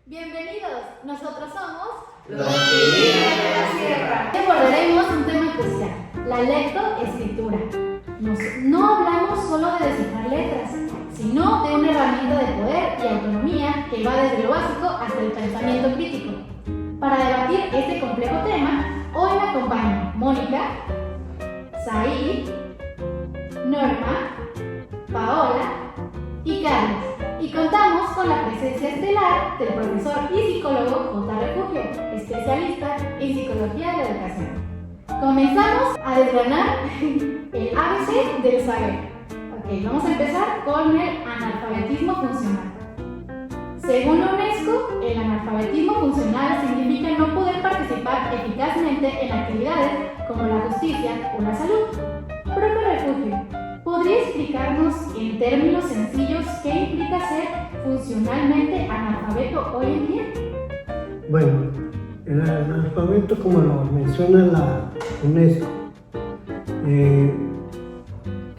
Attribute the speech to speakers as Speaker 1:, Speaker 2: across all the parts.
Speaker 1: Bienvenidos, nosotros somos
Speaker 2: Los Pirineos de la Sierra.
Speaker 1: Hoy abordaremos un tema crucial, la lectoescritura. No hablamos solo de descifrar letras, sino de una herramienta de poder y autonomía que va desde lo básico hasta el pensamiento crítico. Para debatir este complejo tema, hoy me acompañan Mónica, Said, Norma, Paola y Carlos. Y contamos con la presencia estelar del profesor y psicólogo J. Refugio, especialista en psicología de la educación. Comenzamos a desgranar el ABC del saber. Ok, vamos a empezar con el analfabetismo funcional. Según la UNESCO, el analfabetismo funcional significa no poder participar eficazmente en actividades como la justicia o la salud. Profe Refugio, ¿podría explicarnos en términos sencillos qué implica ser funcionalmente analfabeto hoy en día?
Speaker 3: Bueno, el analfabeto, como lo menciona la UNESCO,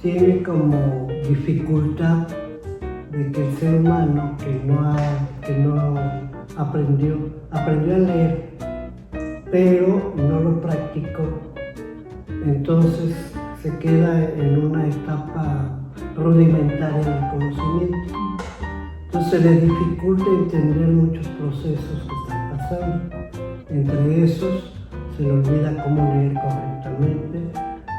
Speaker 3: tiene como dificultad de que el ser humano que no aprendió a leer, pero no lo practicó, entonces se queda en una etapa rudimentaria del conocimiento. Entonces se le dificulta entender muchos procesos que están pasando. Entre esos se le olvida cómo leer correctamente.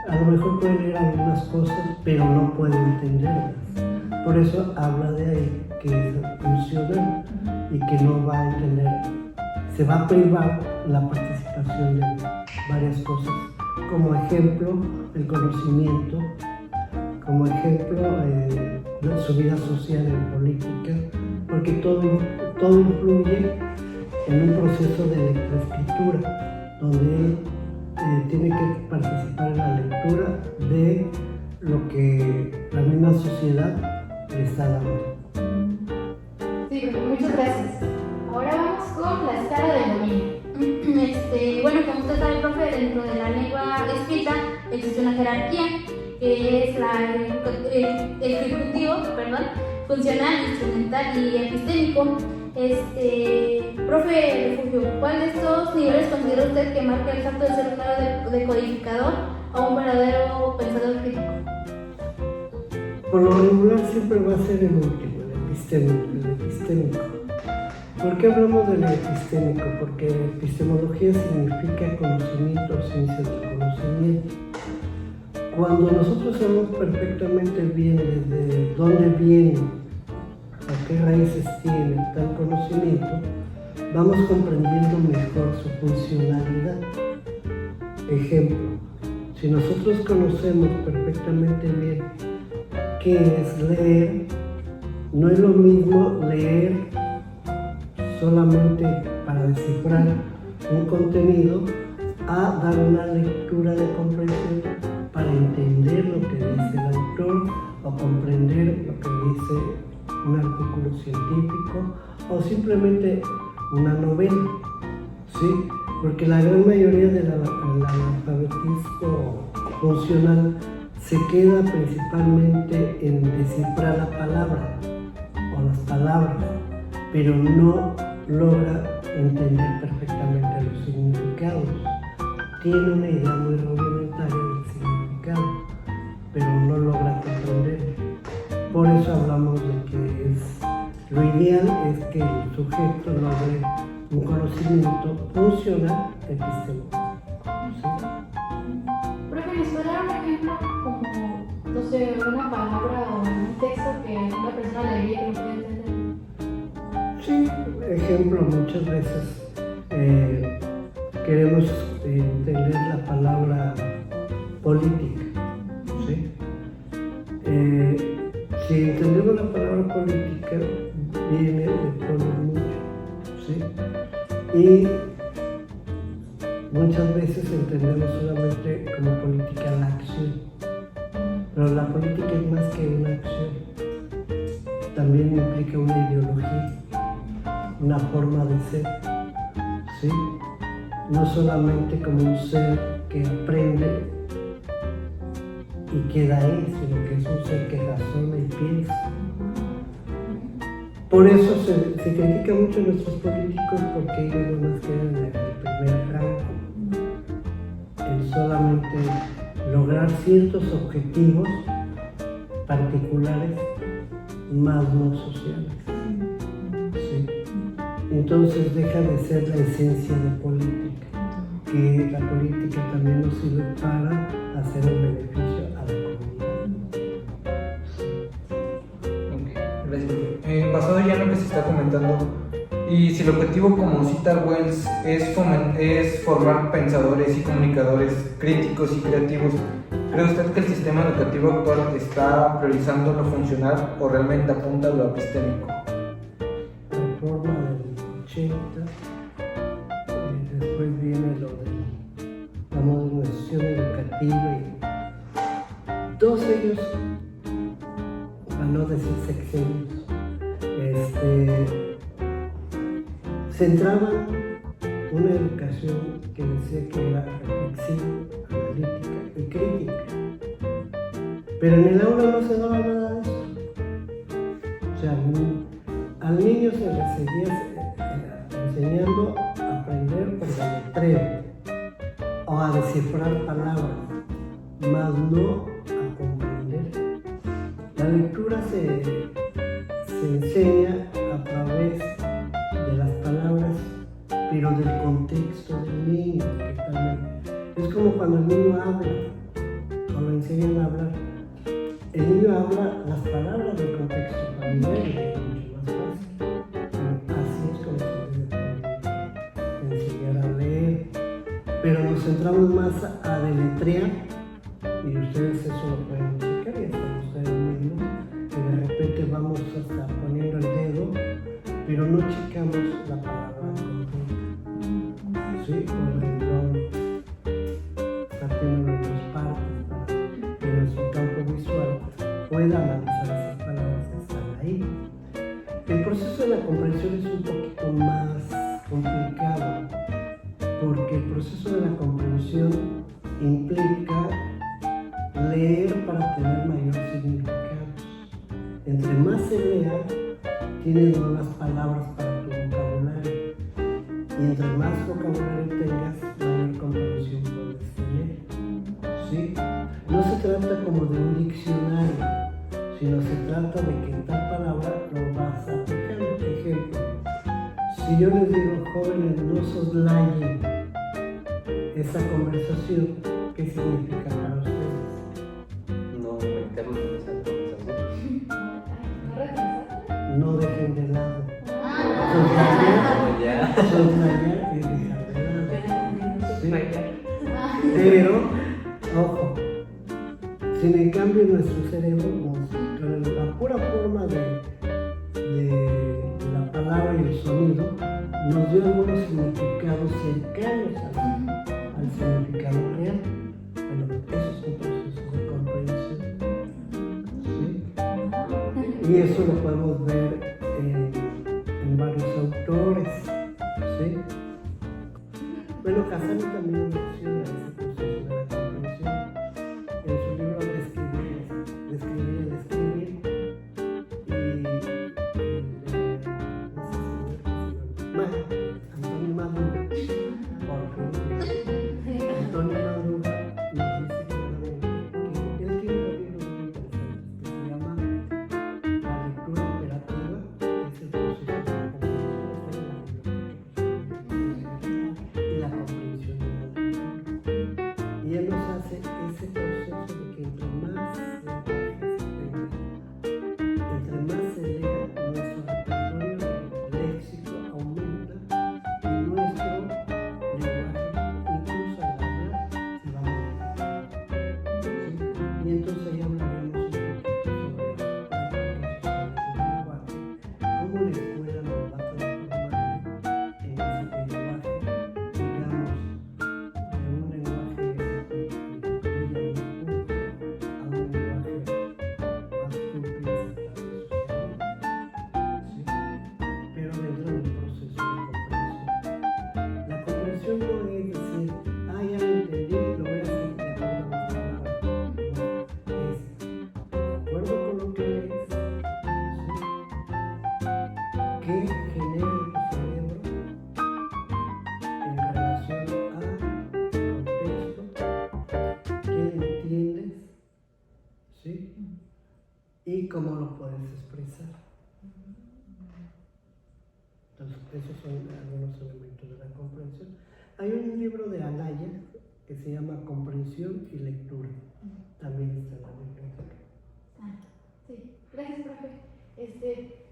Speaker 3: A lo mejor puede leer algunas cosas, pero no puede entenderlas. Por eso habla de ahí que es funcional y que no va a entender. Se va a privar la participación de varias cosas. Como ejemplo, el conocimiento, como ejemplo, su vida social y política, porque todo influye en un proceso de lectoescritura, donde él tiene que participar en la lectura de lo que la misma sociedad le está dando.
Speaker 1: Sí, muchas gracias. Ahora vamos con la escala del dominio. Bueno, como usted sabe, profe, dentro de la lengua escrita existe una jerarquía que es el ejecutivo, funcional, instrumental y epistémico. Profe Refugio, ¿cuál de estos niveles considera usted que marca el salto de ser un mero decodificador a un verdadero pensador crítico?
Speaker 3: Por lo regular siempre va a ser el último, el epistémico. ¿Por qué hablamos del epistémico? Porque epistemología significa conocimiento, ciencia del conocimiento. Cuando nosotros sabemos perfectamente bien desde dónde viene, a qué raíces tiene tal conocimiento, vamos comprendiendo mejor su funcionalidad. Ejemplo, si nosotros conocemos perfectamente bien qué es leer, no es lo mismo leer solamente para descifrar un contenido a dar una lectura de comprensión para entender lo que dice el autor o comprender lo que dice un artículo científico o simplemente una novela, ¿sí? Porque la gran mayoría del analfabetismo funcional se queda principalmente en descifrar la palabra o las palabras, pero no logra entender perfectamente los significados. Tiene una idea muy rudimentaria del significado, pero no logra comprender. Por eso hablamos de que lo ideal es que el sujeto logre un conocimiento funcional epistémico. ¿Sí?
Speaker 1: Profe, ¿nos podrá dar un ejemplo como, no sé, una palabra o un texto que una persona leería que no puede entender?
Speaker 3: Sí, ejemplo, muchas veces queremos entender la palabra política, ¿sí? Si entendemos la palabra política, viene de todo mucho, ¿sí? Y muchas veces entendemos solamente como política la acción, pero la política es más que una acción, también implica una ideología, una forma de ser, ¿sí? No solamente como un ser que aprende y queda ahí, sino que es un ser que razona y piensa. Por eso se critica mucho a nuestros políticos porque ellos no más quedan en el primer rango, en solamente lograr ciertos objetivos particulares, más no sociales. ¿Sí? Entonces deja de ser la esencia de política, que la política también nos sirve para hacer un beneficio a la comunidad.
Speaker 4: Gracias. Basado ya en lo que se está comentando, y si el objetivo, como cita Wells, es formar pensadores y comunicadores críticos y creativos, ¿cree usted que el sistema educativo actual está priorizando lo funcional o realmente apunta a lo epistémico?
Speaker 3: Reforma del 80, después viene lo de la modernización educativa y todos ellos, para no decir sexenios, centraban una educación que decía que era reflexiva, analítica y crítica. Pero en el aula no se daba nada de eso. O sea, al niño se le seguía enseñando a aprender por deletreo o a descifrar palabras, más no a comprender. La lectura se enseña a través de las palabras, pero del contexto del niño, que también es como cuando el niño habla o lo enseñan a hablar. El niño habla las palabras del contexto familiar y es mucho más fácil. Así es como se debe enseñar a leer, pero nos centramos más a deletrear y ustedes eso lo pueden checar y hasta ustedes mismos, que de repente vamos hasta poniendo el dedo, pero no checamos la palabra completa. ¿Sí? Por ejemplo, partiendo de dos partes para que nuestro campo visual pueda analizar esas palabras que están ahí. El proceso de la comprensión es un poquito más complicado porque el proceso de la comprensión implica leer para tener mayor significado. Entre más se lea, tienes nuevas palabras para tu vocabulario y entre más vocabulario tengas, mayor comprensión puedes tener. ¿Sí? No se trata como de un diccionario, sino se trata de que en tal palabra lo vas a aplicar. Por ejemplo, si yo les digo, jóvenes, no soslayen esa conversación, ¿qué significa para ustedes?
Speaker 2: No meternos en esa conversación.
Speaker 3: No dejen de lado.
Speaker 2: Ya.
Speaker 3: Soslayar y dejar de lado. ¿Sí? Pero, ojo, si en cambio nuestro cerebro, con la pura forma de la palabra y el sonido, nos dio algunos significados cercanos al significado real. Bueno, eso es un proceso de comprensión. ¿Sí? Y eso lo podemos ver en varios autores. ¿Sí? Bueno, Casani también menciona ese proceso de la comprensión. En su libro Describir el escribir Antonio Madruga, Antonio Madruga nos dice que él tiene un libro muy interesante que se llama La lectura operativa, que es el proceso de la comprensión y la comprensión de la lectura. Y él nos hace ese proceso de que entre más se lea, nuestro repertorio léxico aumenta y nuestro lenguaje, incluso al hablar, se va a modificar. ¿Sí? Y entonces ahí hablaremos un poquito sobre las prácticas sociales del lenguaje, cómo la escuela nos va transformando en ese lenguaje, digamos, de un lenguaje muy culto a un lenguaje más culto y aceptable socialmente. ¿Sí? Pero dentro del proceso de comprensión. La comprensión no es decir, ya lo entendí, lo voy a hacer de acuerdo a mis palabras. No, es de acuerdo con lo que es. ¿Sí? visualizar. Entonces, esos son algunos elementos de la comprensión. Hay un libro de Anaya que se llama Comprensión y Lectura. También está en la biblioteca.
Speaker 1: Ah, sí, gracias, profe.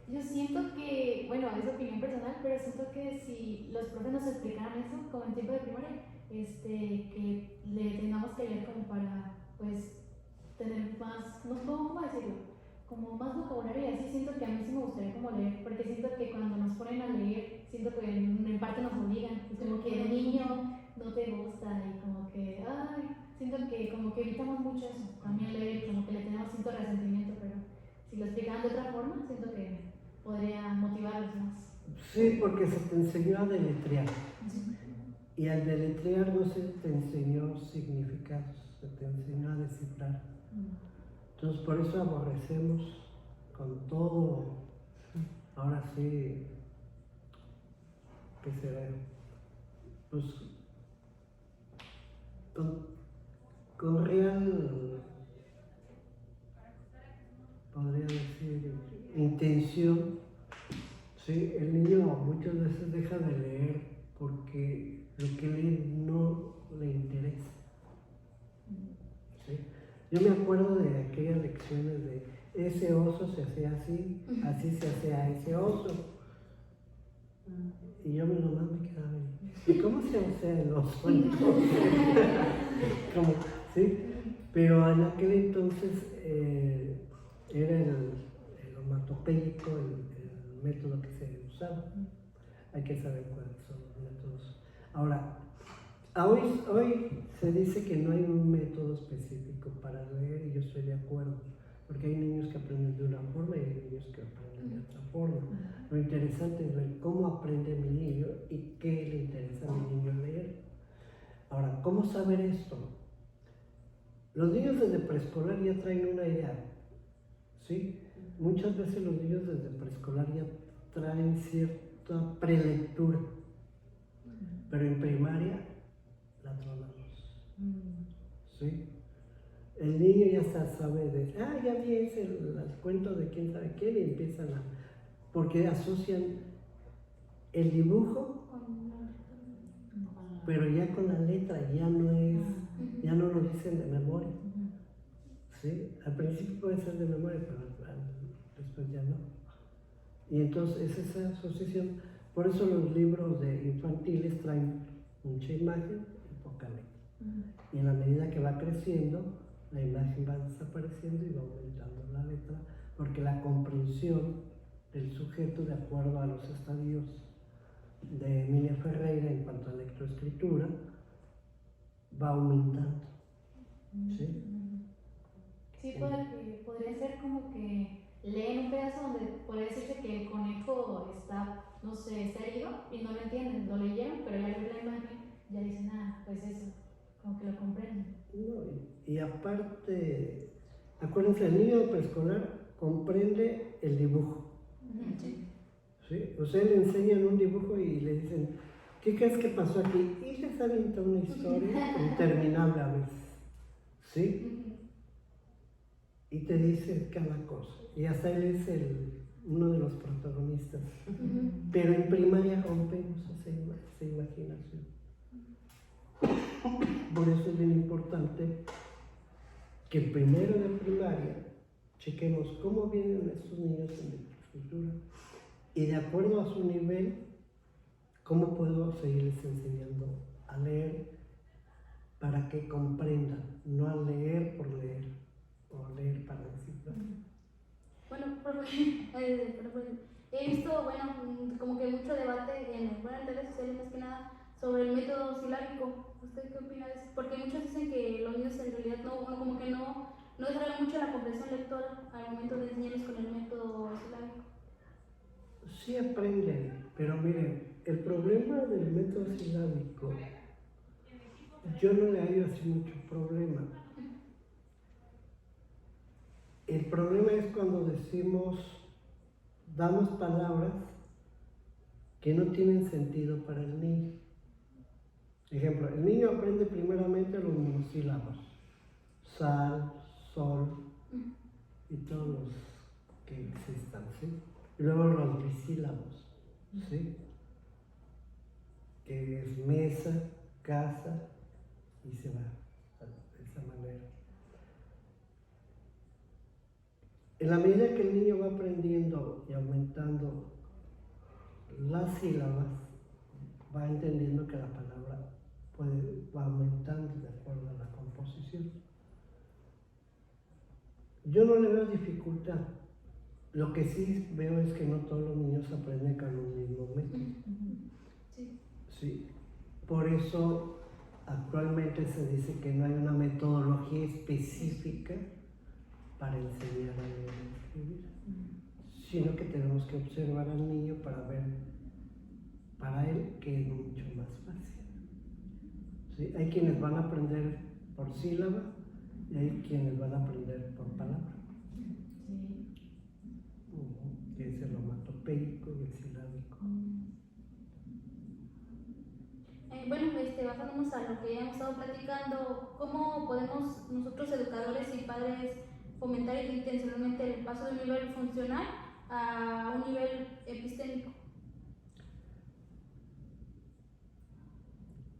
Speaker 1: Yo siento que, bueno, es opinión personal, pero siento que si los profes nos explicaran eso, como en tiempo de primaria, que le tengamos que leer como para, pues, tener más, no sé cómo decirlo, como más vocabulario y así, siento que a mí sí me gustaría como leer, porque siento que cuando nos ponen a leer, siento que en parte nos obligan, es como que de niño no te gusta y como que, ay, siento que como que evitamos mucho eso, también leer, como que le tenemos cierto resentimiento, pero si lo explicaran de otra forma, siento que podría motivarlos más.
Speaker 3: Sí, porque se te enseñó a deletrear. Y al deletrear no se te enseñó significados, se te enseñó a descifrar. Entonces por eso aborrecemos con todo, ahora sí, ¿qué será? Pues con real, podría decir, intención, ¿sí? El niño muchas veces deja de leer porque lo que lee no le interesa. ¿Sí? Yo me acuerdo de aquellas lecciones de ese oso se hacía así, así se hacía ese oso. Y yo nomás me quedaba ahí. ¿Y cómo se hace el oso? Como, ¿sí? Pero en aquel entonces era el onomatopéyico el método que se usaba. Hay que saber cuáles son los métodos. Ahora, hoy se dice que no hay un método específico para leer y yo estoy de acuerdo, porque hay niños que aprenden de una forma y hay niños que aprenden de otra forma. Lo interesante es ver cómo aprende mi niño y qué le interesa a mi niño leer. Ahora, ¿cómo saber esto? Los niños desde preescolar ya traen una idea, ¿sí? Muchas veces los niños desde preescolar ya traen cierta prelectura, pero en primaria la tronamos, ¿sí? El niño ya sabe de, ya vi el cuento de quién sabe quién y empiezan a, porque asocian el dibujo, pero ya con la letra, ya no lo dicen de memoria, ¿sí? Al principio puede ser de memoria, pero después ya no. Y entonces es esa asociación, por eso los libros de infantiles traen mucha imagen y poca letra. Y en la medida que va creciendo, la imagen va desapareciendo y va aumentando la letra, porque la comprensión del sujeto, de acuerdo a los estadios de Emilia Ferreira en cuanto a lectoescritura, va aumentando. ¿Sí?
Speaker 1: Sí, podría ser como que leen un pedazo donde podría decirse que el conejo está, no sé, está herido y no lo entienden, lo leyeron, pero ya ven la imagen, ya dicen, pues eso, como que lo comprenden.
Speaker 3: No, y aparte, acuérdense, el niño preescolar comprende el dibujo. ¿Sí? O sea, le enseñan un dibujo y le dicen, ¿qué crees que pasó aquí? Y les avienta una historia interminable a veces. ¿Sí? Y te dice cada cosa. Y hasta él es uno de los protagonistas. Pero en primaria rompemos esa imaginación. Por eso es bien importante que primero de primaria chequemos cómo vienen estos niños en lectoescritura y de acuerdo a su nivel, cómo puedo seguirles enseñando a leer para que comprendan, no a leer por leer o leer para descifrar.
Speaker 5: Bueno, he visto, como que mucho debate en redes sociales más que nada sobre el método silábico. ¿Usted qué opina de eso? Porque muchos dicen que los niños en realidad como que no desarrollan mucho la comprensión lectora al momento de enseñarles con el método silábico.
Speaker 3: Sí aprenden, pero miren, el problema del método silábico, yo no le hallo así mucho problema. El problema es cuando damos palabras que no tienen sentido para el niño. Ejemplo, el niño aprende primeramente los monosílabos, sal, sol y todos los que existan, ¿sí? Y luego los bisílabos, ¿sí? Que es mesa, casa y se va de esa manera. En la medida que el niño va aprendiendo y aumentando las sílabas, va entendiendo que la palabra va aumentando de acuerdo a la composición. Yo no le veo dificultad. Lo que sí veo es que no todos los niños aprenden con un mismo método.
Speaker 5: Sí.
Speaker 3: Sí. Por eso actualmente se dice que no hay una metodología específica para enseñar a leer y escribir, sino que tenemos que observar al niño para ver para él que es mucho más fácil. ¿Sí? Hay quienes van a aprender por sílaba y hay quienes van a aprender por palabra. Que es el onomatopeico y el silábico.
Speaker 5: Bueno, basándonos a lo que ya hemos estado platicando, ¿cómo podemos nosotros educadores y padres fomentar intencionalmente el paso de un nivel funcional a un nivel epistémico?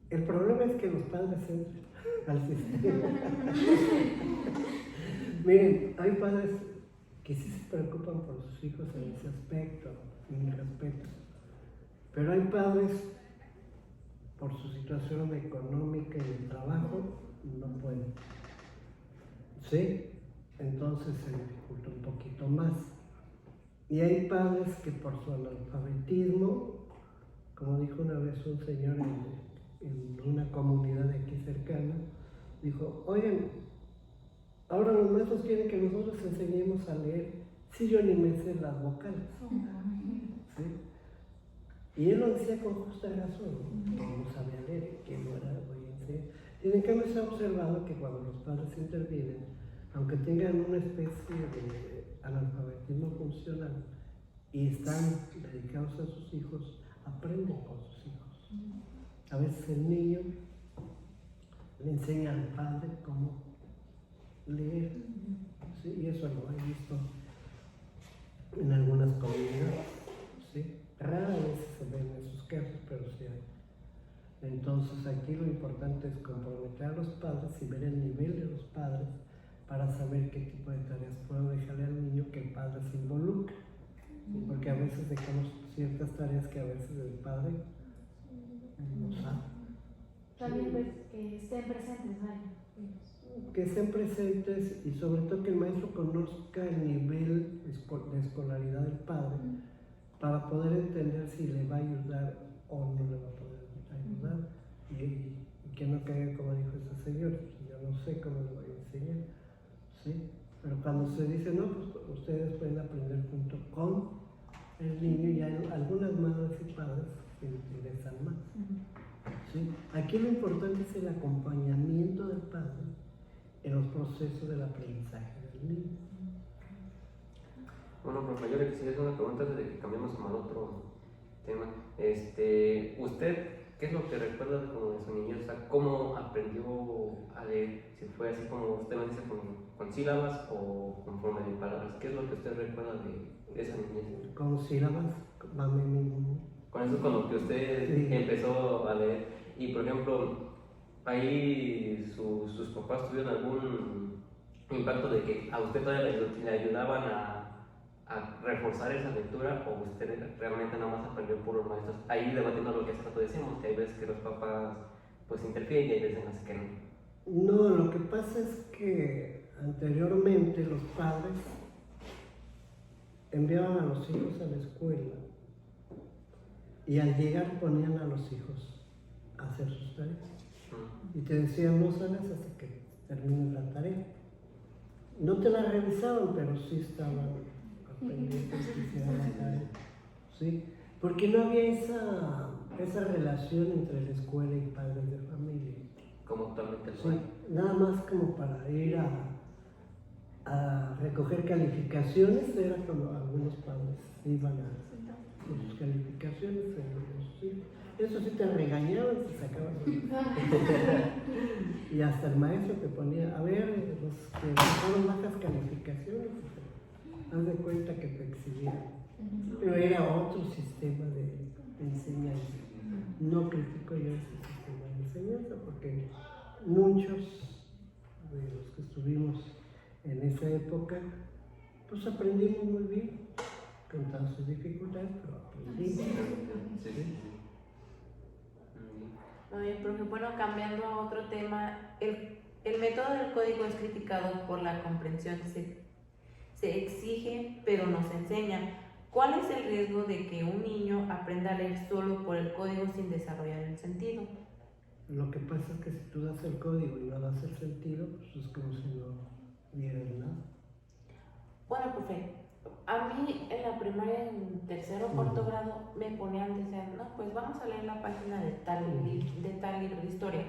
Speaker 3: El problema es que los padres entran al sistema. Miren, hay padres que sí se preocupan por sus hijos en ese aspecto, en mi respeto. Pero hay padres, por su situación económica y de trabajo, no pueden. ¿Sí? Entonces se dificulta un poquito más. Y hay padres que por su analfabetismo, como dijo una vez un señor en una comunidad de aquí cercana, dijo, oigan, ahora los maestros quieren que nosotros enseñemos a leer, si yo ni me sé las vocales. ¿Sí? Y él lo decía con justa razón, que no sabía leer, que no era voy a enseñar. Y en cambio se ha observado que cuando los padres intervienen, aunque tengan una especie de analfabetismo funcional y están dedicados a sus hijos, aprenden con sus hijos. A veces el niño le enseña al padre cómo leer, ¿sí? Y eso lo he visto en algunas comunidades, ¿sí? Rara vez se ven esos casos, pero sí hay. Entonces aquí lo importante es comprometer a los padres y ver el nivel de los padres para saber qué tipo de tareas puedo dejarle al niño que el padre se involucre, ¿sí? Porque a veces dejamos ciertas tareas que a veces el padre no sabe.
Speaker 1: También pues, que estén presentes, vaya.
Speaker 3: Que estén presentes y sobre todo que el maestro conozca el nivel de escolaridad del padre para poder entender si le va a ayudar o no le va a poder ayudar y que no caiga como dijo ese señor, yo no sé cómo le voy a enseñar, ¿sí? Pero cuando se dice, no, pues ustedes pueden aprender junto con el niño y hay algunas madres y padres que le interesan más. ¿Sí? Aquí lo importante es el acompañamiento del padre en los procesos del aprendizaje del niño.
Speaker 2: Bueno, profe, yo le quisiera hacer una pregunta antes de que cambiemos al otro tema. ¿Usted qué es lo que recuerda como de su niñez? O sea, ¿cómo aprendió a leer? Si fue así como usted me dice, con sílabas o conforme de palabras. ¿Qué es lo que usted recuerda de esa niñez?
Speaker 3: Con sílabas,
Speaker 2: Con eso con lo que usted
Speaker 3: sí.
Speaker 2: empezó a leer. Y por ejemplo, ahí sus papás tuvieron algún impacto de que a usted todavía le ayudaban a reforzar esa lectura, o usted realmente nada más aprendió por los maestros. Ahí debatiendo lo que hace rato decíamos, que hay veces que los papás pues interfieren y hay veces en las que no.
Speaker 3: No, lo que pasa es que anteriormente los padres enviaban a los hijos a la escuela y al llegar ponían a los hijos a hacer sus tareas. Y te decían, no sales hasta que termines la tarea. No te la revisaban, pero sí estaban pendientes que hicieran la tarea. ¿Sí? Porque no había esa relación entre la escuela y padres de familia.
Speaker 2: Como actualmente lo
Speaker 3: Sí,
Speaker 2: hay.
Speaker 3: nada más como para ir a recoger calificaciones, era como algunos padres iban con sus calificaciones, sí. Eso sí te regañaban, te sacaban. Y hasta el maestro te ponía, a ver, los que fueron bajas calificaciones, haz de cuenta que te exhibían. Pero era otro sistema de enseñanza. No critico yo ese sistema de enseñanza porque muchos de los que estuvimos en esa época, pues aprendimos muy bien, con todas sus dificultades, pero aprendimos.
Speaker 2: Sí, sí.
Speaker 6: Muy bien, profe. Bueno, cambiando a otro tema, el método del código es criticado por la comprensión. Se exige, pero no se enseña. ¿Cuál es el riesgo de que un niño aprenda a leer solo por el código sin desarrollar el sentido?
Speaker 3: Lo que pasa es que si tú das el código y no das el sentido, pues es como si no dieras nada.
Speaker 6: Bueno, profe, a mí en la primaria, en tercero o cuarto grado, me ponían, decían, no, pues vamos a leer la página de tal libro de historia.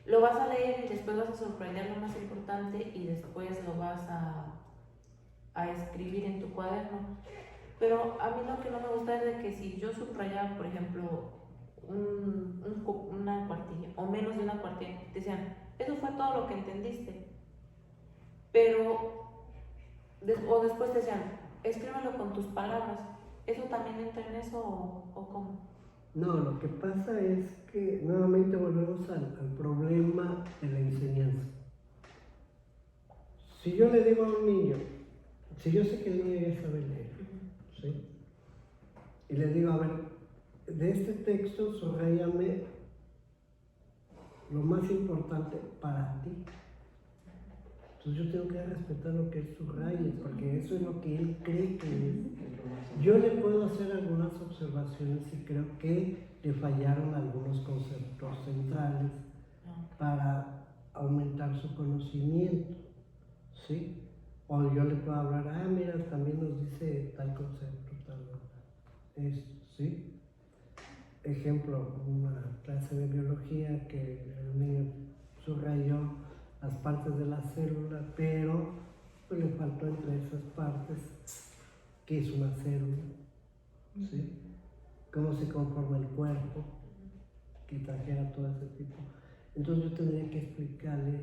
Speaker 6: Lo vas a leer y después vas a sorprender lo más importante y después lo vas a escribir en tu cuaderno. Pero a mí lo que no me gusta es de que si yo subrayaba, por ejemplo, una cuartilla o menos de una cuartilla, decían, eso fue todo lo que entendiste. Pero, o después te decían, escríbelo con tus palabras. ¿Eso también entra en eso o cómo?
Speaker 3: No, lo que pasa es que nuevamente volvemos al problema de la enseñanza. Si yo le digo a un niño, si yo sé que el niño ya sabe leer, ¿sí? Y le digo, a ver, de este texto subráyame lo más importante para ti. Entonces yo tengo que respetar lo que él subraye, porque eso es lo que él cree que es. Yo le puedo hacer algunas observaciones y creo que le fallaron algunos conceptos centrales para aumentar su conocimiento, ¿sí? O yo le puedo hablar, mira, también nos dice tal concepto, tal, esto, ¿sí? Ejemplo, una clase de biología que el niño subrayó las partes de la célula, pero pues, le faltó entre esas partes qué es una célula, ¿sí? Cómo se conforma el cuerpo, que trajera todo ese tipo. Entonces yo tendría que explicarle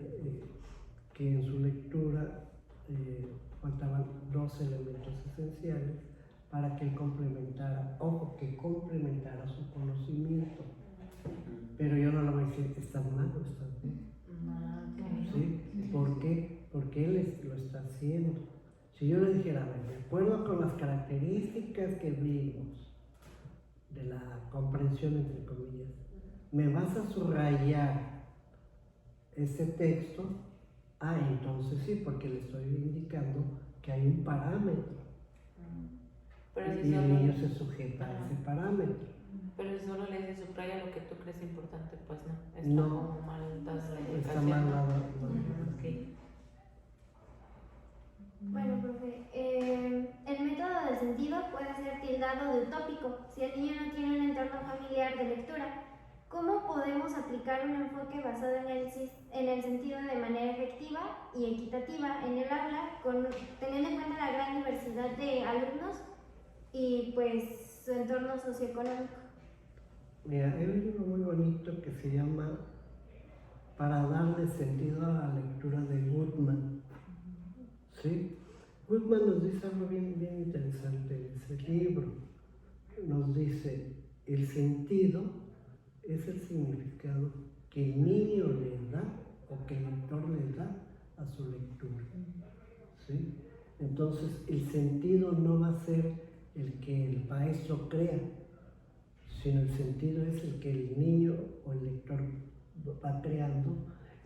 Speaker 3: que en su lectura faltaban dos elementos esenciales para que él complementara, ojo, que complementara su conocimiento. Pero yo no le voy a decir, estás mal o estás bien. ¿Sí? ¿Por qué? Porque él lo está haciendo. Si yo le dijera, a ver, de acuerdo con las características que vimos de la comprensión, entre comillas, me vas a subrayar ese texto, entonces sí, porque le estoy indicando que hay un parámetro.
Speaker 6: Pero si
Speaker 3: Y el
Speaker 6: solo,
Speaker 3: niño se sujeta a ese parámetro.
Speaker 6: pero si solo le dices subraya lo que tú crees importante, pues no. Está
Speaker 3: No.
Speaker 6: como mal dada la
Speaker 3: Está
Speaker 6: indicación.
Speaker 3: mal dado.
Speaker 6: Ok.
Speaker 7: Bueno, profe, el método del sentido puede ser tildado de utópico si el niño no tiene un entorno familiar de lectura. ¿Cómo podemos aplicar un enfoque basado en el sentido de manera efectiva y equitativa en el aula, teniendo en cuenta la gran diversidad de alumnos y pues su entorno socioeconómico?
Speaker 3: Mira, hay un libro muy bonito que se llama Para darle sentido a la lectura de Goodman. ¿Sí? Goodman nos dice algo bien interesante en ese libro. Nos dice, el sentido es el significado que el niño le da o que el lector le da a su lectura. ¿Sí? Entonces, el sentido no va a ser el que el maestro crea, sino el sentido es el que el niño o el lector va creando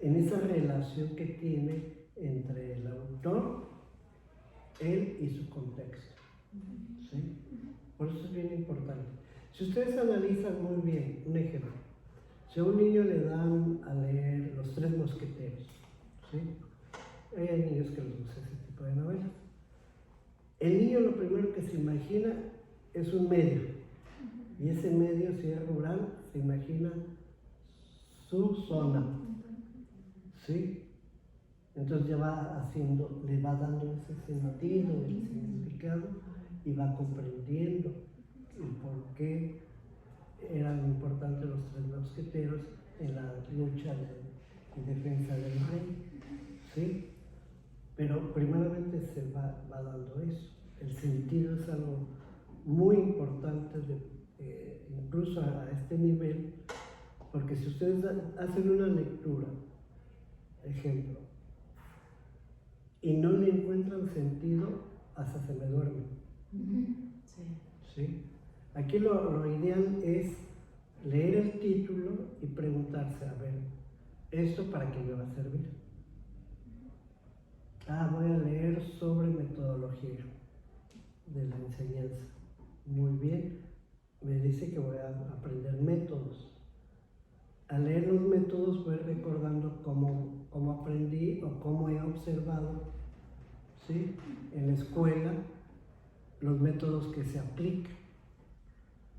Speaker 3: en esa relación que tiene entre el autor, él y su contexto. ¿Sí? Por eso es bien importante. Si ustedes analizan muy bien, un ejemplo, si a un niño le dan a leer Los Tres Mosqueteros, ¿sí? Hay niños que les gusta ese tipo de novelas. El niño lo primero que se imagina es un medio, y ese medio, si es rural, se imagina su zona, ¿sí? Entonces ya va haciendo, le va dando ese sentido, el significado, y va comprendiendo el por qué eran importantes los tres mosqueteros en la lucha en defensa del rey, ¿sí? Pero primeramente se va dando eso. El sentido es algo muy importante, incluso a este nivel, porque si ustedes hacen una lectura, ejemplo, y no le encuentran sentido, hasta se me duermen.
Speaker 6: Sí.
Speaker 3: ¿Sí? Aquí lo ideal es leer el título y preguntarse, a ver, ¿esto para qué me va a servir? Voy a leer sobre metodología de la enseñanza. Muy bien, me dice que voy a aprender métodos. Al leer los métodos voy recordando cómo aprendí o cómo he observado, ¿sí?, en la escuela los métodos que se aplican.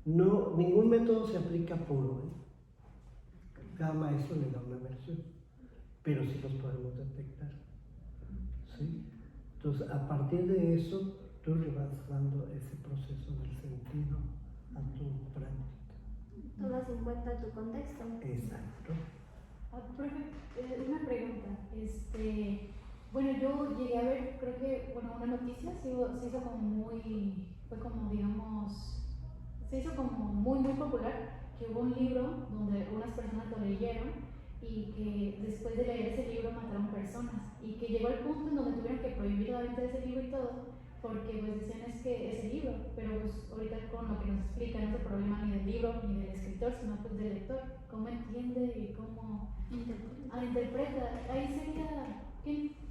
Speaker 3: No, ningún método se aplica puro, Cada maestro le da una versión, pero sí los podemos detectar, ¿sí? Entonces, a partir de eso, tú le vas dando ese proceso del sentido a tu práctica.
Speaker 7: Tomas en cuenta tu contexto.
Speaker 3: Exacto.
Speaker 1: Profe, una pregunta. Bueno, yo llegué a ver, creo que, bueno, una noticia se hizo como muy, fue como, digamos, se hizo como muy popular, que hubo un libro donde unas personas lo leyeron y que después de leer ese libro mataron personas y que llegó al punto en donde tuvieron que prohibir la venta de ese libro y todo, porque pues decían es que ese libro, pero pues ahorita con lo que nos explica no es el problema ni del libro ni del escritor, sino pues del lector, cómo entiende y cómo interpreta. Ahí sería,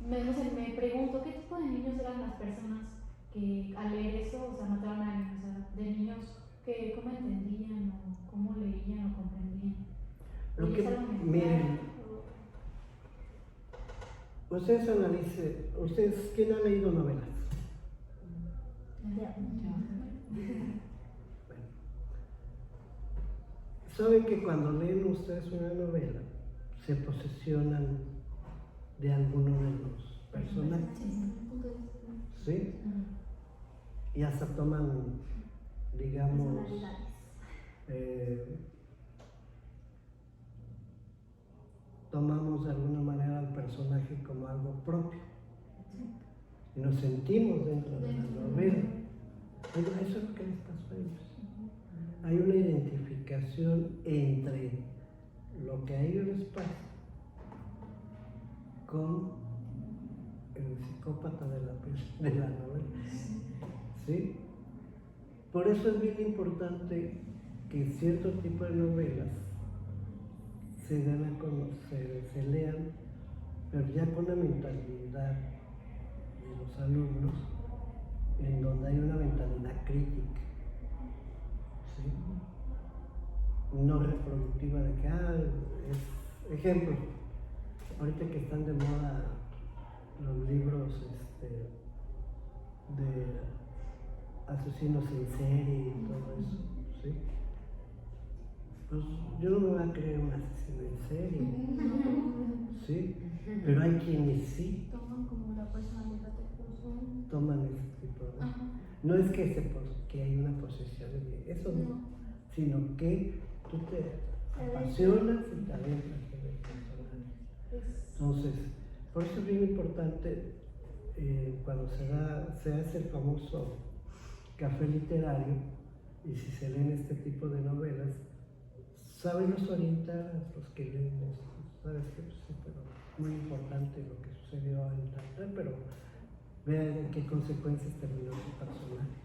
Speaker 1: no sé, me pregunto, ¿qué tipo de niños eran las personas que al leer eso, o sea, mataron a alguien? O sea, de niños que cómo entendían o cómo leían o comprendían.
Speaker 3: Lo que, miren, ustedes analicen, ¿quién ha leído novelas? Bueno, saben que cuando leen ustedes una novela, se posesionan de alguno de los personajes, ¿sí? Y hasta toman, digamos, tomamos de alguna manera al personaje como algo propio y nos sentimos dentro de la novela. Eso es lo que les pasó a ellos. Hay una identificación entre lo que a ellos les pasa con el psicópata de la novela, ¿sí? Por eso es bien importante que cierto tipo de novelas se den a conocer, se lean, pero ya con la mentalidad de los alumnos, en donde hay una mentalidad crítica, ¿sí? No reproductiva de que, ejemplo, ahorita que están de moda los libros de asesinos en serie y todo eso, ¿sí? Pues yo no me voy a creer un asesino en serie, ¿sí? Pero hay quienes sí
Speaker 5: Toman como la personalidad de persona.
Speaker 3: toman ese tipo de... No es que hay una posesión de eso, no, sino que tú te apasionas y te adentras en el personaje. Entonces, por eso es bien importante cuando se hace el famoso café literario, y si se leen este tipo de novelas, saberlos orientar a los que leen esto. Sabes que pues, sí, pero muy importante lo que sucedió en tal, pero vean en qué consecuencias terminó su personaje.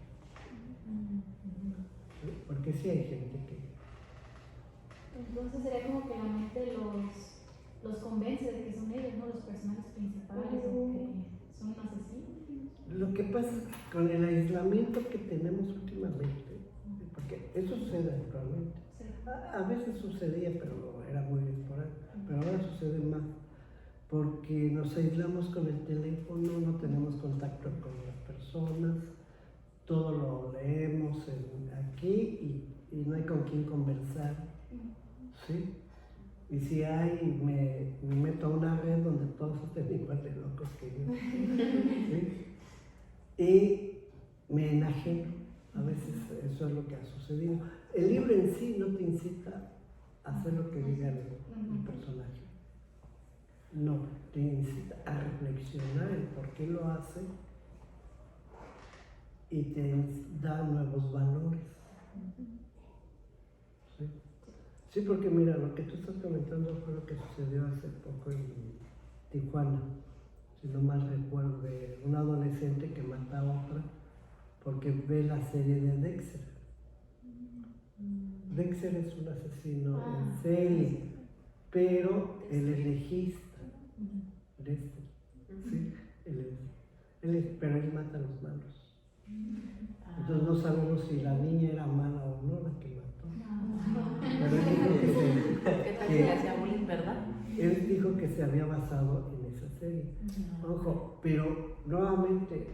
Speaker 3: ¿Sí? Porque sí hay gente que...
Speaker 1: Entonces sería como que la mente los convence de que son ellos, ¿no? Los personajes principales o que son asesinos.
Speaker 3: Lo que pasa es que con el aislamiento que tenemos últimamente, porque eso sucede actualmente, a veces sucedía, pero era muy esporádico, pero ahora sucede más, porque nos aislamos con el teléfono, no tenemos contacto con las personas, todo lo leemos aquí y no hay con quién conversar, ¿sí? Y si hay, me meto a una red donde todos estén igual de locos que yo, ¿sí? Y me enajeno, a veces eso es lo que ha sucedido. El libro en sí no te incita a hacer lo que diga el personaje, no, te incita a reflexionar en por qué lo hace y te da nuevos valores. ¿Sí? Sí, porque mira, lo que tú estás comentando fue lo que sucedió hace poco en Tijuana, si no mal recuerdo, de un adolescente que mata a otra porque ve la serie de Dexter. Dexter es un asesino en serie, pero él es legista. Dexter, ¿sí? Pero él mata a los malos. Entonces no sabemos si la niña era mala o no la que mató. Pero él dijo
Speaker 6: ¿Qué tal que le hacía bullying, verdad?
Speaker 3: él dijo que se había basado en esa serie. Ojo, pero nuevamente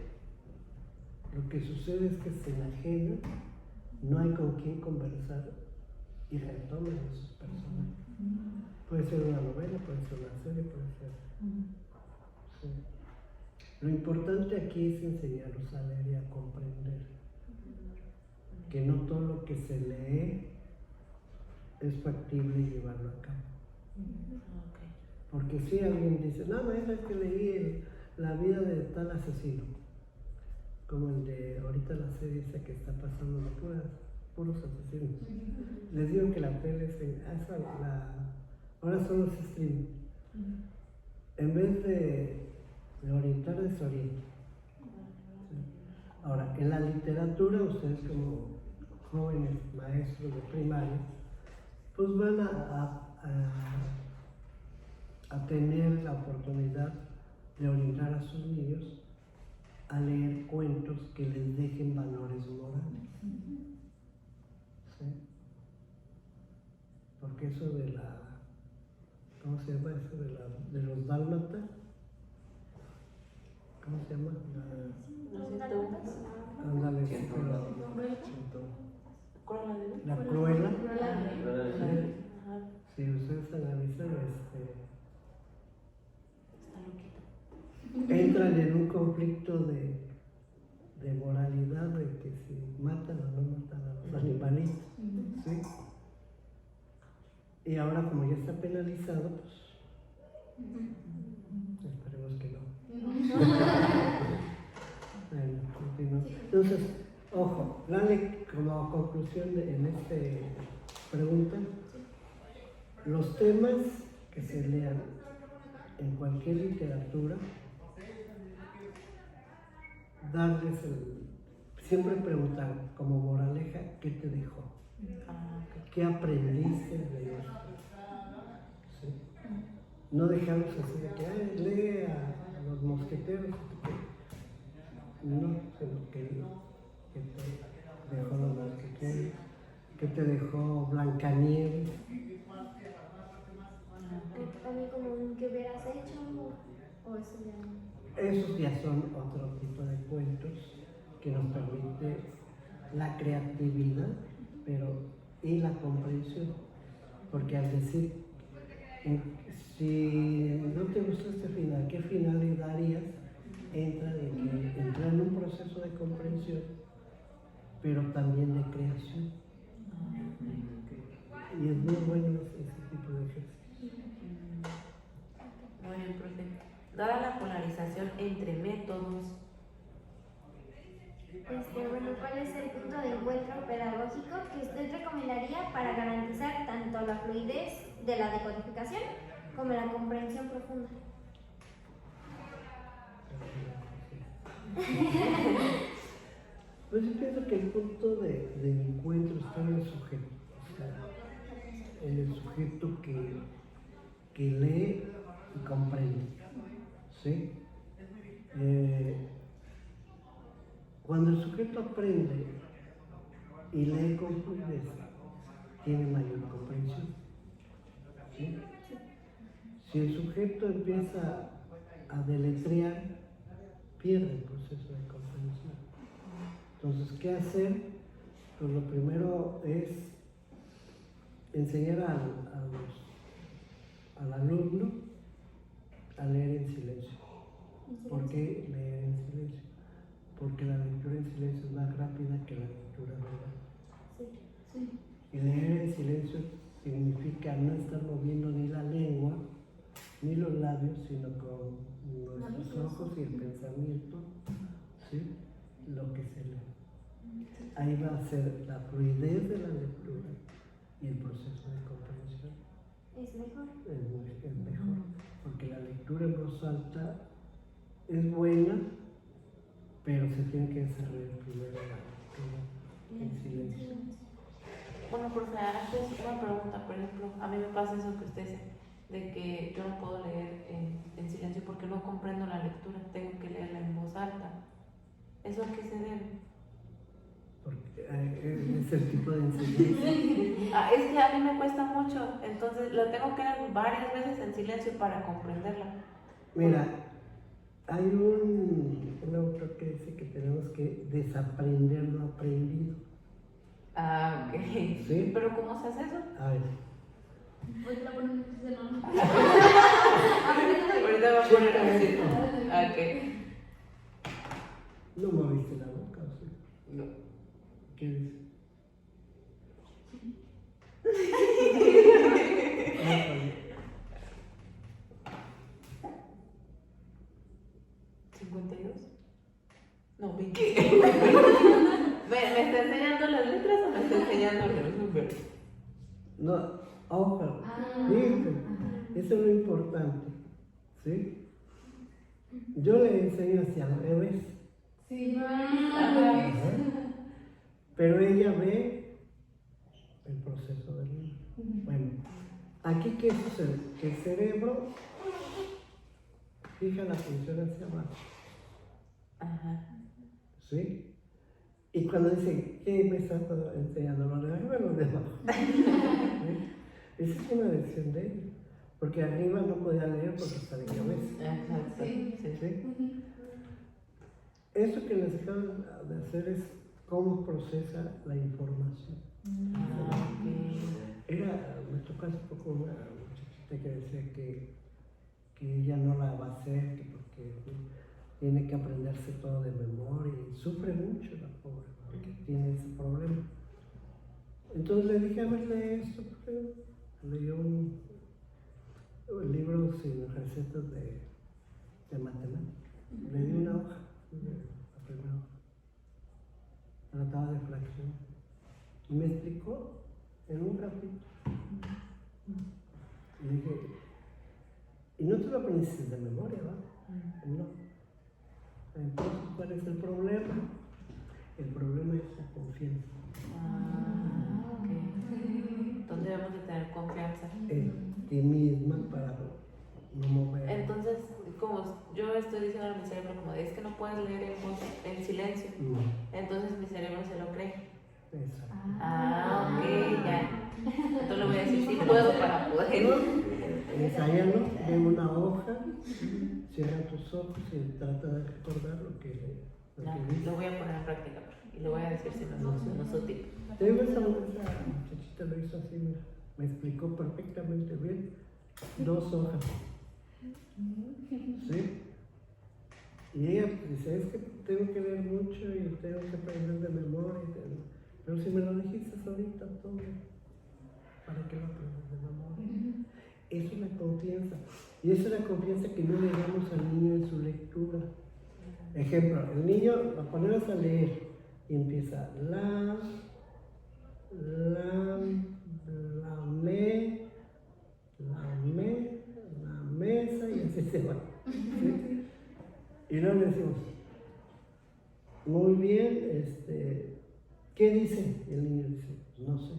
Speaker 3: lo que sucede es que se enajena, no hay con quién conversar y retoman a sus personajes. Puede ser una novela, puede ser una serie, puede ser... Sí. Lo importante aquí es enseñarlos a leer y a comprender que no todo lo que se lee es factible llevarlo a cabo. Porque si alguien dice, no, maestra, es que leí la vida de tal asesino, como el de ahorita la serie esa que está pasando de puros asesinos. Les digo que la tele ahora son los streaming. En vez de orientar, desorienta. ¿Sí? Ahora, en la literatura, ustedes como jóvenes maestros de primaria, pues van a tener la oportunidad de orientar a sus niños a leer cuentos que les dejen valores morales. ¿Sí? Porque eso de ¿cómo se llama eso de los dálmatas? ¿Cómo se llama? Ándale, sí, la Cruella. Si ustedes analizan, entran en un conflicto de moralidad, de que si matan o no matan a los animalitos. ¿Sí? Y ahora, como ya está penalizado, pues esperemos que no. Bueno, continúo. Entonces, ojo, como conclusión en esta pregunta, los temas que se lean en cualquier literatura, siempre preguntar como moraleja, ¿qué te dejó? ¿Qué aprendiste de esto? ¿Sí? No dejarlos así de que lee a los mosqueteros. No, sino que te dejó los mosqueteros, que te dejó Blancanieves.
Speaker 7: También como un que hubieras hecho o eso ya no.
Speaker 3: Esos ya son otro tipo de cuentos que nos permite la creatividad, y la comprensión. Porque al decir, si no te gustó este final, ¿qué final le darías? Entra en un proceso de comprensión, pero también de creación. Y es muy bueno ese tipo de ejercicio.
Speaker 6: Muy bien, profe. Dada la polarización entre métodos,
Speaker 7: Bueno, ¿cuál es el punto de encuentro pedagógico que usted recomendaría para garantizar tanto la fluidez de la decodificación como la comprensión profunda?
Speaker 3: Pues yo pienso que el punto de encuentro está en el sujeto, o sea, en el sujeto que lee y comprende. ¿Sí? Cuando el sujeto aprende y lee con fluidez, tiene mayor comprensión. ¿Sí? Si el sujeto empieza a deletrear, pierde el proceso de comprensión. Entonces, ¿qué hacer? Pues lo primero es enseñar al alumno a leer en silencio. ¿Por qué leer en silencio? Porque la lectura en silencio es más rápida que la lectura verbal. Y leer en silencio significa no estar moviendo ni la lengua ni los labios, sino con nuestros ojos y el pensamiento, ¿sí? Lo que se lee. ahí va a ser la fluidez de la lectura y el proceso de comprensión.
Speaker 7: Es mejor.
Speaker 3: Es mejor, porque la lectura en voz alta es buena, pero se tiene que desarrollar primero la lectura en silencio.
Speaker 6: Bueno, profe, antes una pregunta, por ejemplo, a mí me pasa eso que usted dice, de que yo no puedo leer en silencio porque no comprendo la lectura, tengo que leerla en voz alta. ¿Eso a qué se debe?
Speaker 3: Porque es el tipo de enseñanza.
Speaker 6: Es que a mí me cuesta mucho, entonces la tengo que leer varias veces en silencio para comprenderla.
Speaker 3: Mira, hay un autor que dice que tenemos que desaprender lo aprendido.
Speaker 6: Ah, ok.
Speaker 3: ¿Sí?
Speaker 6: ¿Pero cómo se hace eso?
Speaker 3: A ver,
Speaker 5: Ahorita la ponemos en el horno.
Speaker 6: Ahorita va a poner así. Ok.
Speaker 3: ¿no moviste la boca o sí?
Speaker 6: No.
Speaker 3: ¿Qué dice?
Speaker 6: ¿52? No, 20. ¿Me está enseñando las letras o me está enseñando los números?
Speaker 3: No, ojo,
Speaker 1: Ah.
Speaker 3: hijo, eso es lo importante, ¿sí? Yo le enseño hacia al revés,
Speaker 1: Sí.
Speaker 3: ajá, pero ella ve el proceso del niño. Bueno, aquí ¿qué sucede? Que el cerebro fija la atención hacia abajo,
Speaker 6: Ajá.
Speaker 3: ¿sí? Y cuando dice, ¿qué me está enseñando? ¿Lo de arriba o lo de abajo? ¿Sí? Esa es una lección de ella, porque arriba no podía leer porque estaba en cabeza.
Speaker 6: Exacto.
Speaker 5: Sí.
Speaker 3: ¿Sí? Eso que les acabo de hacer es cómo procesa la información.
Speaker 6: Ah, ok.
Speaker 3: Me tocó hace poco una muchachita que decía que ella no la va a hacer, que porque tiene que aprenderse todo de memoria y sufre mucho la pobre, porque tiene ese problema. Entonces le dije, a ver, lee esto, porque leyó un libro sin recetas de matemáticas. Le di una hoja, la primera hoja. Trataba de fracción. Y me explicó en un ratito. Y dije, y no te lo aprendiste de memoria, ¿va? No. Entonces, ¿cuál es el problema? El problema es la confianza.
Speaker 6: Ah, ok. Entonces debemos de tener confianza.
Speaker 3: En ti misma para no mover.
Speaker 6: Entonces, como yo estoy diciendo a mi cerebro, como de, es que no puedes leer en silencio.
Speaker 3: No,
Speaker 6: Entonces mi cerebro se lo cree.
Speaker 3: exacto.
Speaker 6: Ah, ok, ya. Entonces le voy a decir, sí puedo para poder.
Speaker 3: Ensayalo de una hoja, cierra tus ojos y trata de recordar lo que
Speaker 6: Ya,
Speaker 3: dice.
Speaker 6: lo voy a poner en práctica y le voy a decir si no es útil.
Speaker 3: Te digo, esa muchachita lo hizo así, mira, me explicó perfectamente bien, 2 hojas. ¿Sí? Y ella dice, es que tengo que leer mucho y tengo que aprender de memoria, pero si me lo dijiste ahorita todo, ¿para qué lo aprendes de memoria? Eso es la confianza. Y esa es la confianza que no le damos al niño en su lectura. Ejemplo, el niño lo ponemos a leer y empieza la mesa y así se va. ¿Sí? Y luego le decimos, muy bien, ¿qué dice? Y el niño dice, no sé.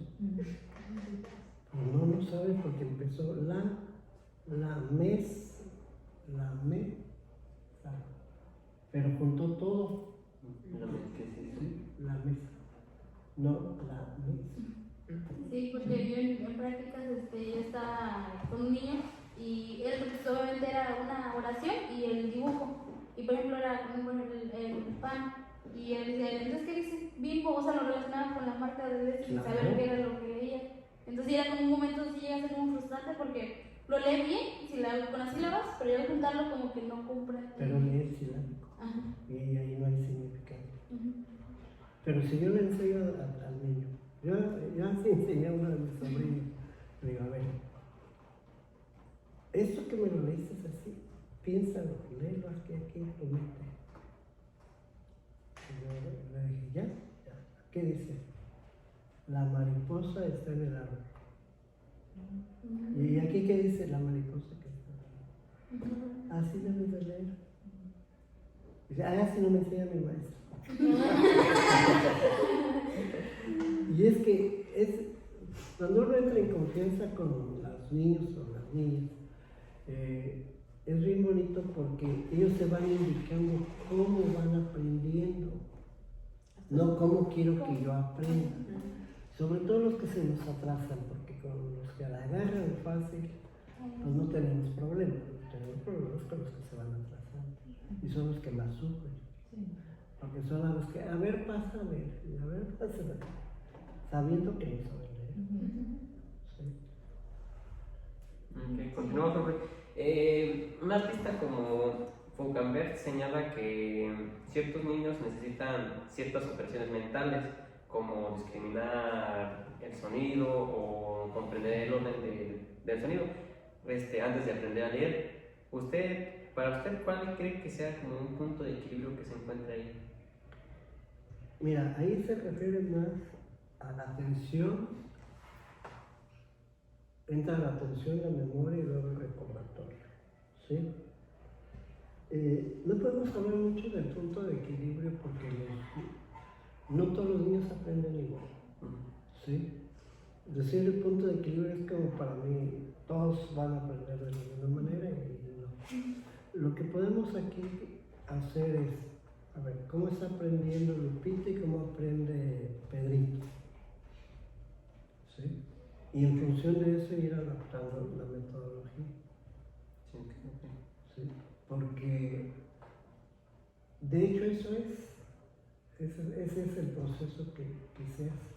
Speaker 3: No lo sabe porque empezó la mesa, pero juntó todo. La mesa, no la mesa.
Speaker 5: Sí, porque yo en prácticas yo estaba con un niño y él pues, obviamente era una oración y el dibujo. Y por ejemplo era como el pan. Y él decía, entonces ¿qué dice? Bimbo, o sea, lo relacionaba con la marca de leche sin
Speaker 3: Claro.
Speaker 5: saber qué era lo que leía. Entonces era como un momento sí llega a ser muy frustrante porque lo lee bien con las sílabas, pero ya al juntarlo como que no comprende.
Speaker 3: Pero ni es silábico.
Speaker 5: Ajá.
Speaker 3: Y ahí no hay significado.
Speaker 5: Ujú.
Speaker 3: Pero si yo le enseño al niño, yo así enseñé a uno de mis sobrinos, le digo, a ver, esto que me lo leíste así, piénsalo, léelo aquí, lo mete. Y yo le dije, ya. la mariposa está en el árbol. ¿Y aquí qué dice la mariposa que está en el árbol? Así debes de leer. Dice, así no me enseña mi maestra. Y es que cuando uno entra en confianza con los niños o las niñas, es bien bonito porque ellos se van indicando cómo van aprendiendo, no cómo quiero que yo aprenda. Sobre todo los que se nos atrasan, porque con los que la agarran fácil, pues no tenemos problemas. Tenemos problemas con los que se van atrasando y son los que más sufren. Porque son a los que, a ver, pasa, a ver, pasa, sabiendo que no saben leer. Sí.
Speaker 2: Ok, continuamos, profe. Un artista como Foucault señala que ciertos niños necesitan ciertas operaciones mentales, como discriminar el sonido o comprender el orden del sonido antes de aprender a leer. Para usted, ¿cuál cree que sea como un punto de equilibrio que se encuentra ahí?
Speaker 3: Mira, ahí se refiere más a la atención, entra la atención, la memoria y luego el recordatorio, ¿sí? No podemos hablar mucho del punto de equilibrio porque no todos los niños aprenden igual, ¿sí? Decir el punto de equilibrio es como para mí, todos van a aprender de la misma manera y no. Lo que podemos aquí hacer es, a ver, ¿cómo está aprendiendo Lupita y cómo aprende Pedrito? ¿Sí? Y en función de eso ir adaptando la metodología. ¿Sí? Porque, de hecho, ese es el proceso que se hace.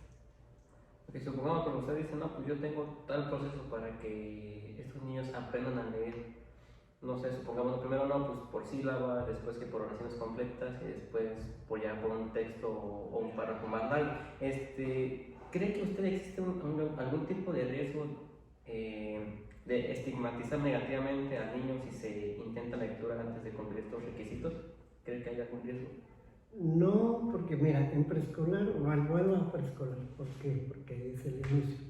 Speaker 2: Porque supongamos que usted dice, no, pues yo tengo tal proceso para que estos niños aprendan a leer. No sé, supongamos primero no, pues por sílaba, después que por oraciones completas y después por un texto o un párrafo más largo. ¿Cree que usted existe algún tipo de riesgo de estigmatizar negativamente a niños si se intenta lectura antes de cumplir estos requisitos? ¿Cree que hay algún riesgo?
Speaker 3: No, porque mira, en preescolar, vuelvo a preescolar, ¿por qué? Porque es el inicio.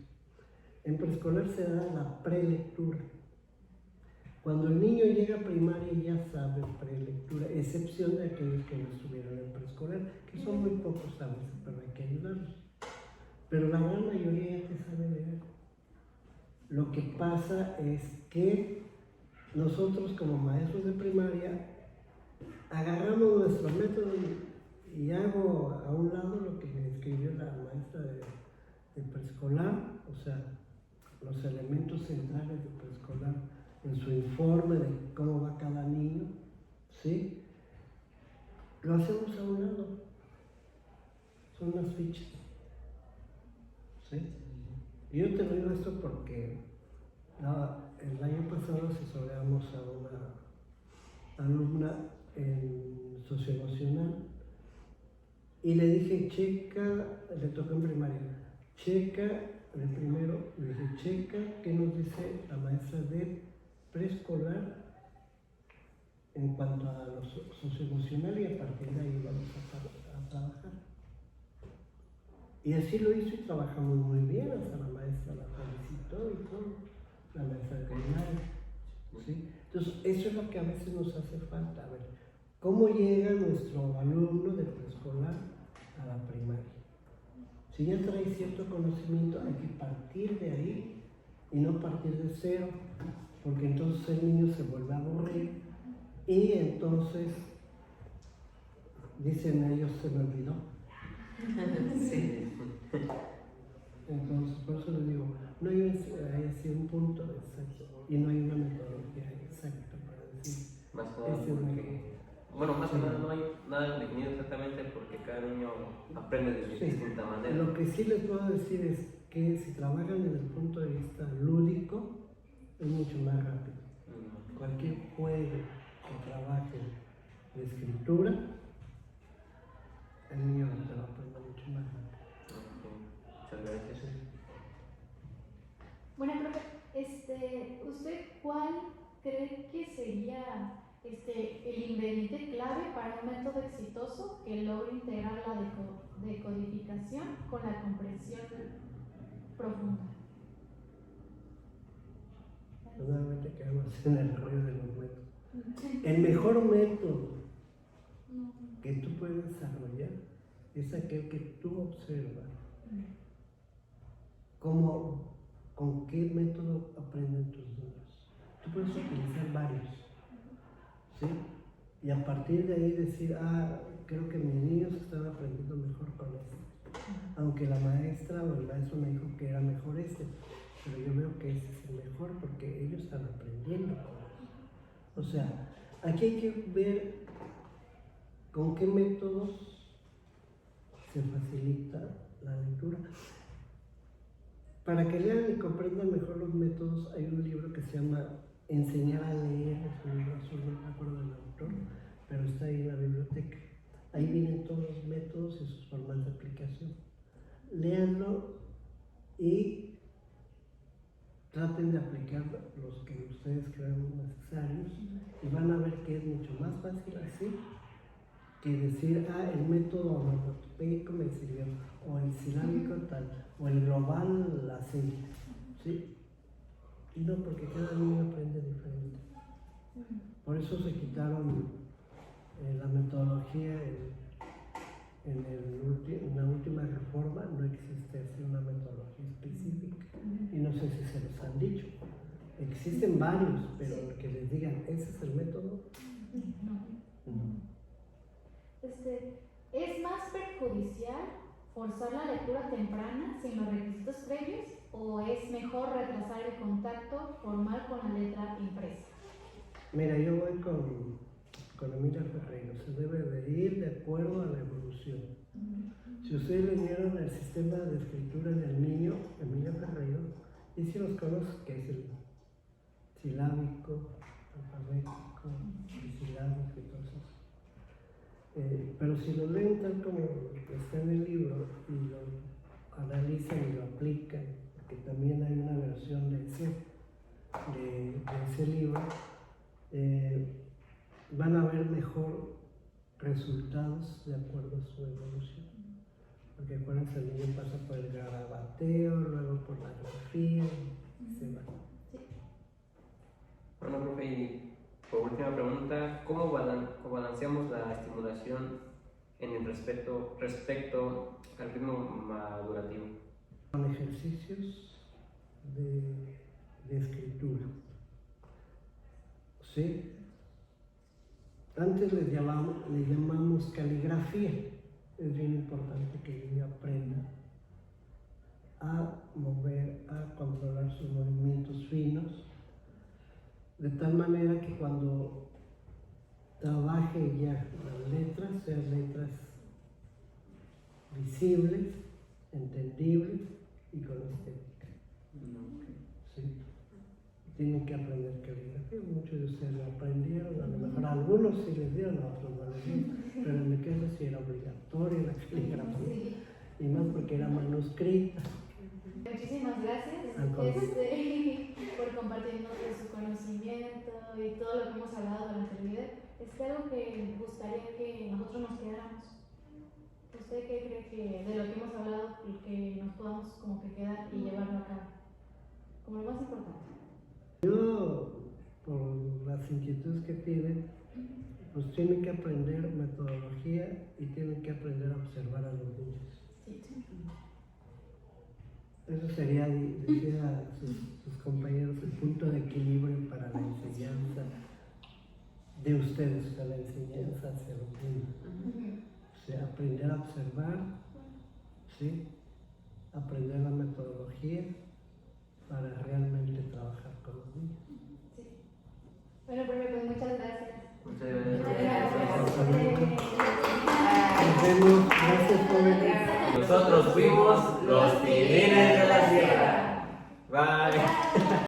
Speaker 3: En preescolar se da la prelectura. Cuando el niño llega a primaria ya sabe prelectura, excepción de aquellos que no estuvieron en preescolar, que son muy pocos a veces, pero hay que ayudarlos. Pero la gran mayoría ya te sabe leer. Lo que pasa es que nosotros como maestros de primaria agarramos nuestro método y hago a un lado lo que me escribió la maestra de preescolar, o sea, los elementos centrales de preescolar en su informe de cómo va cada niño, ¿sí? Lo hacemos a un lado, son las fichas, ¿sí? Y yo te lo digo esto porque el año pasado asesoramos a una alumna en socioemocional y le dije, checa, le tocó en primaria, checa, el primero, le dije, checa, ¿qué nos dice la maestra de preescolar en cuanto a lo socioemocional? Y a partir de ahí vamos a trabajar. Y así lo hizo y trabajamos muy bien, hasta la maestra la felicitó y todo, la maestra de primaria, ¿sí? Entonces, eso es lo que a veces nos hace falta, a ver, ¿cómo llega nuestro alumno de preescolar a la primaria? Si ya trae cierto conocimiento, hay que partir de ahí y no partir de cero, porque entonces el niño se vuelve a aburrir y entonces dicen ellos, se me olvidó.
Speaker 2: Sí.
Speaker 3: Entonces, por eso les digo, no hay así un punto exacto y no hay una metodología exacta para decir.
Speaker 2: Más que nada más que nada no hay nada definido exactamente porque cada niño aprende de distinta manera.
Speaker 3: Lo que sí les puedo decir es que si trabajan desde el punto de vista lúdico, es mucho más rápido. Cualquier juego que trabaje de escritura, el niño se lo aprende mucho más rápido.
Speaker 2: Muchas gracias.
Speaker 1: Bueno, profe, ¿usted cuál cree que sería el ingrediente clave para un método exitoso que logre integrar la de codificación con la comprensión profunda.
Speaker 3: Nuevamente quedamos en el rollo de los métodos. El mejor método que tú puedes desarrollar es aquel que tú observas. ¿Con qué método aprenden tus niños? Tú puedes utilizar varios, ¿sí? Y a partir de ahí decir, creo que mis niños están aprendiendo mejor con este. Aunque la maestra o el maestro me dijo que era mejor este, pero yo veo que ese es el mejor porque ellos están aprendiendo con eso. O sea, aquí hay que ver con qué métodos se facilita la lectura. Para que lean y comprendan mejor los métodos, hay un libro que se llama Enseñar a leer, es un libro azul, no me acuerdo del autor, pero está ahí en la biblioteca. Ahí vienen todos los métodos y sus formas de aplicación. Léanlo y traten de aplicar los que ustedes crean necesarios y van a ver que es mucho más fácil así que decir, el método onomatopeico me sirvió, o el silábico tal, o el global así, ¿sí? Y no, porque cada niño aprende diferente. Por eso se quitaron la metodología en la última reforma, no existe así una metodología específica. Y no sé si se los han dicho. Existen varios, pero que les digan, ¿ese es el método?
Speaker 1: ¿Es más perjudicial forzar la lectura temprana sin los requisitos previos o es mejor retrasar el contacto formal con la letra impresa?
Speaker 3: Mira, yo voy con Emilia Ferreiro, se debe de ir de acuerdo a la evolución. Si ustedes leyeron el sistema de escritura del niño, Emilia Ferreiro, y si los conoce, que es el silábico, alfabético, bisilábico y todo eso. Pero si lo leen tal como está en el libro y lo analizan y lo aplican, porque también hay una versión de ese libro, van a ver mejor resultados de acuerdo a su evolución. Porque acuérdense, el niño pasa por el garabateo, luego por la grafía y se va.
Speaker 2: Bueno, profe, y por última pregunta, ¿cómo balanceamos la estimulación en el respecto al ritmo madurativo?
Speaker 3: Con ejercicios de escritura. ¿Sí? Antes le llamamos caligrafía. Es bien importante que el niño aprenda a mover, a controlar sus movimientos finos, de tal manera que cuando trabaje ya las letras, sean letras visibles, entendibles y con estética. ¿Sí? Tienen que aprender caligrafía, muchos de ustedes lo aprendieron, a lo mejor a algunos sí les dieron, a otros no les dieron, pero en mi caso sí era obligatoria la caligrafía, y más porque era manuscrita.
Speaker 1: Muchísimas gracias por compartirnos su conocimiento y todo lo que hemos hablado durante el video. Es algo que me gustaría que nosotros nos quedáramos. ¿Usted qué cree que de lo que hemos hablado y que nos podamos como que quedar y llevarlo a cabo? Como lo más importante.
Speaker 3: Yo, por las inquietudes que tienen, pues tienen que aprender metodología y tienen que aprender a observar a los niños. Eso sería, decía sus compañeros, el punto de equilibrio para la enseñanza de ustedes, o sea, la enseñanza hacia los niños. O sea, aprender a observar, ¿sí? Aprender la metodología para realmente trabajar con los niños.
Speaker 1: Sí. Bueno, profe, pues muchas gracias.
Speaker 2: Muchas gracias.
Speaker 3: Nos vemos, gracias por venir.
Speaker 2: Nosotros fuimos los Pilines de la Sierra. Bye.